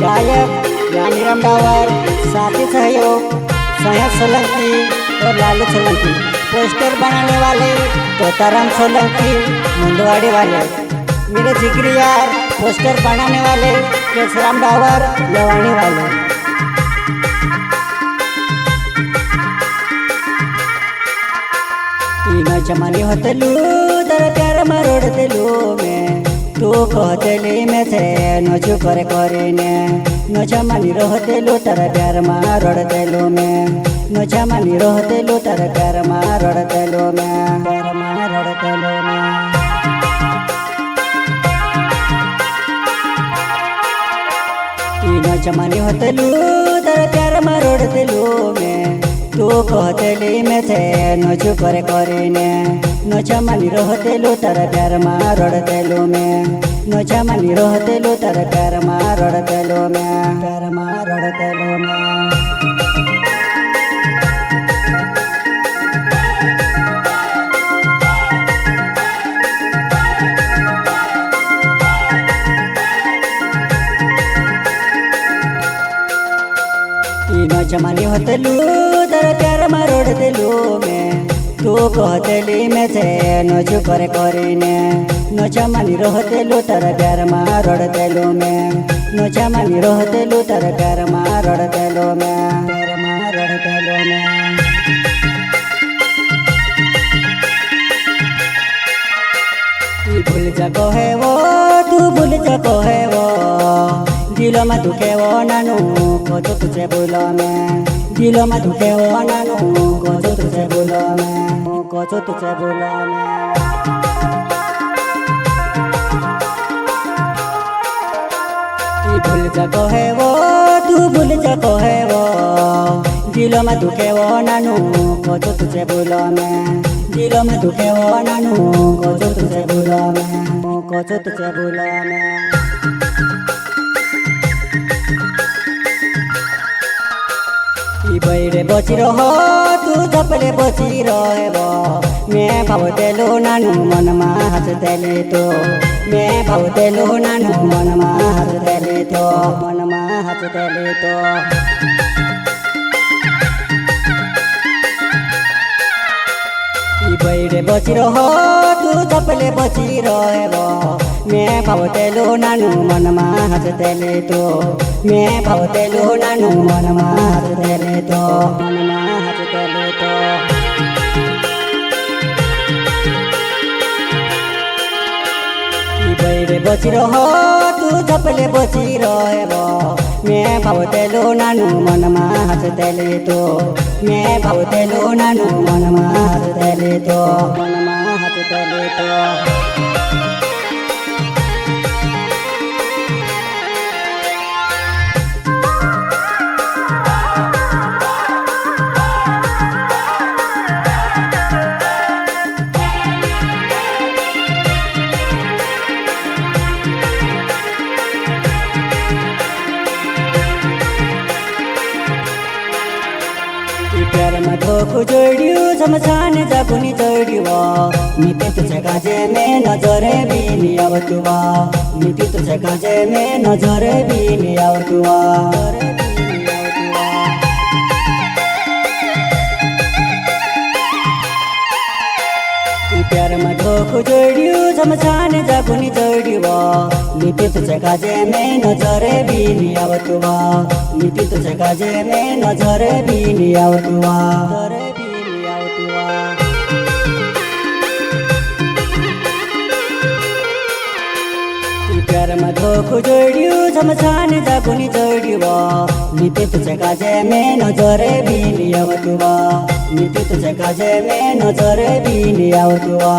गायक ज्ञानीराम डावर, साथी सहयोग सयाज सोलंकी और लालू सोलंकी। पोस्टर बनाने वाले तोताराम सोलंकी मुंडवाड़ी वाले। मेरे जिगरी यार पोस्टर बनाने वाले केशराम डावर लवानी वाले। तीनों चमानी होतलू दर प्यार मरोड़तलू में तू कहतली में थे नोचू करे करीने नो चमानी रहतलू तर प्यार मरोड़तलू में नो चमानी रहतलू तर प्यार मरोड़तलू में प्यार मरोड़तलू में। तीनों चमानी होतलू तर प्यार मरोड़तलू में तू कहतली में थे नोचू करे करीने नो चमानी रहतलू तर प्यार मरोड़तलू में नो चमानी रहतलू तर प्यार मरोड़तलू में प्यार मरोड़तलू में। तीनों चमानी होतलू तर प्यार मरोड़तलू में तू कहतली में थे नोचू करे करीने नो चमानी रहतलू तर प्यार मरोड़तलू में नो चमानी रहतलू तर प्यार मरोड़तलू में प्यार मरोड़तलू में। भूल जाको है वो तू भूल जाको है वो दिलो में दुखे वो नानू को तो तुझे बोलो मैं दिलो में दुखे वो नानू को तो तुझे बोलो मैं को तो तुझे बोलो मैं। भूल जाको है वो तू भूल जाको है वो दिलो में दुखे वो नानू को तो तुझे बोलो मैं दिलो में दुखे वो नानू को तो तुझे बोलो मैं को तो तुझे बोलो मैं। बैरे बची रहो तू जपले बची रहो मैं भावतेलू नानू मनमा हंसतेले तो मैं भावतेलू नानू मनमा हंसतेले तो मनमा हंसतेले तो। बैरे बची रहो तू जपले बची रहो मैं भावतेलू नानू मनमा हंसतेले तो मैं भावतेलू नानू मनमा हंसतेले तो मनमा हंसतेले तो। बैरे बची रहो तू जपले बची रहो मैं भावतेलू नानू मनमा हंसतेले तो मैं भावतेलू नानू मनमा हंसतेले तो मनमा हंसतेले तो। प्यार में धोखो जोड़ियो शमशान जागुनी जोड़ियो नीति तुझे काजे में नजरे भी नहीं आवतुआ नीति तुझे काजे में नजरे भी नहीं आवतुआ। प्यार में धोखो जोड़ियो शमशान जागुनी जोड़ियो नीति तुझे काजे में नजरे भी नहीं आवतुआ नीति तुझे काजे में नजरे भी नहीं आवतुआ नजरे भी नहीं आवतुआ। प्यार में धोखो जोड़ियो शमशान जागुनी जोड़ियो नीति तुझे काजे में नजरे भी नहीं आवतुआ नीति तुझे काजे में नजरे भी नहीं आवतुआ।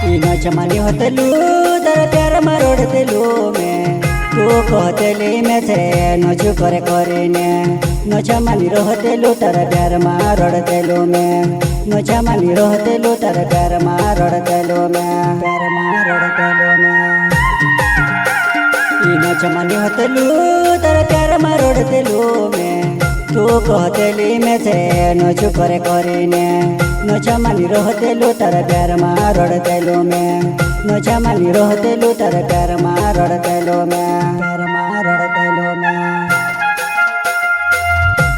तीनों चमानी होतलू दर प्यार मरोड़तलू में तू कहतली में थे नोचू करे करीने नो चमानी रहतलू तर प्यार मरोड़तलू में नो चमानी रहतलू तर प्यार मरोड़तलू में प्यार मरोड़तलू में। तीनों चमानी होतलू तर प्यार मरोड़तलू में तू कहतेली में से नोचु करे करीने नोचा मानी रहतेलु तार प्यार मा रड़तेलु में नोचा मानी रहतेलु तार प्यार मा रड़तेलु में प्यार मा रड़तेलु में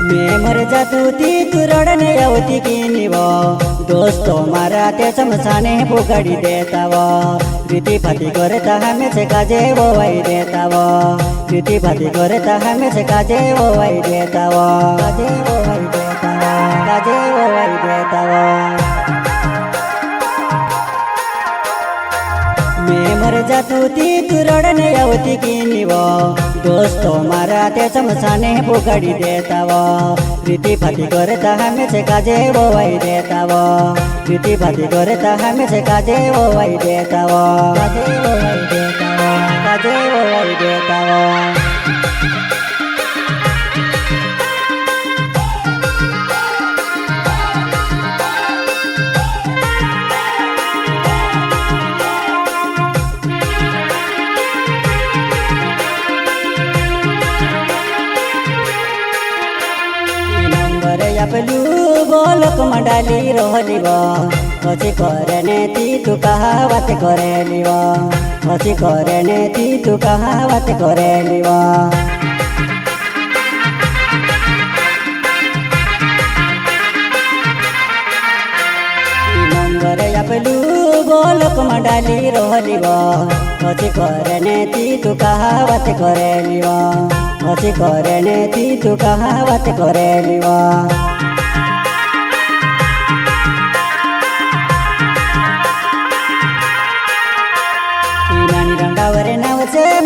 मैं मर जातू ती तू रड़ने आवती की निवो दोस्तों मारा ते समसाने पुगड़ी देता वो रीति फाती करता हमें से काजे वो वाई देता वो रीति फाती करता हमें से काजे वो वाई देता वो काजे वो वाई देता वो काजे वो वाई देता वो मैं मर जातू ती तू रड़ने आवती की निवो दोस्तों मारा ते समसाने पुगड़ी देता वो रीति फाती करता हमें से काजे वो वाई देता वो रीति फाती करता हमें से काजे वो वाई देता वो काजे वो वाई देता वो काजे वो वाई देता वो पेलू बोलक मंडाली रोहलिव हसी करने ती तू कहा बात करेलिव हसी करने ती तू कहा बात करेलिव नंबर या पेलू बोलक मंडाली रोहलिव हसी करने ती तू कहा बात करेलिव हसी करने ती तू कहा बात करेलिव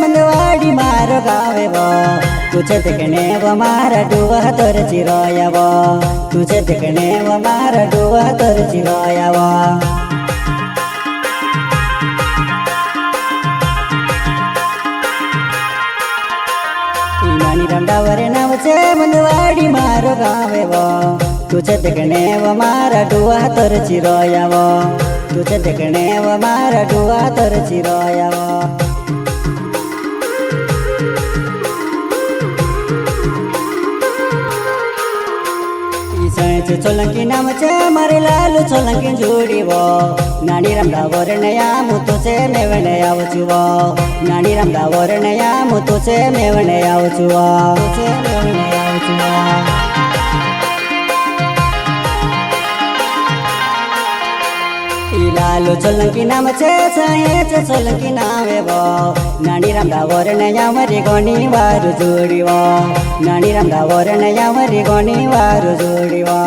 मंदवाड़ी मारो गावे वो तुझे देखने वो मारा डुआ तोर चिरोया वो तुझे देखने वो मारा डुआ तोर चिरोया वो नानी रंडावरे नाव से मंदवाड़ी मारो गावे वो तुझे देखने वो मारा डुआ तोर चिरोया वो तुझे देखने वो मारा डुआ तोर चिरोया वो सोलंकी नाम से मारे लालू सोलंकी जोड़ी वो नानी रमदा वोर नया मुतु से मेवने आवचु वो नानी रमदा वोर नया मुतु से मेवने आवचु वो से मेवने आवचु वो लालू सोलंकी नाम से साये सोलंकी नावे वो नानी रमदा वोर नया मरी गोनी वारु जोड़ी वो नानी रमदा वोर नया मरी गोनी वारु जोड़ी वो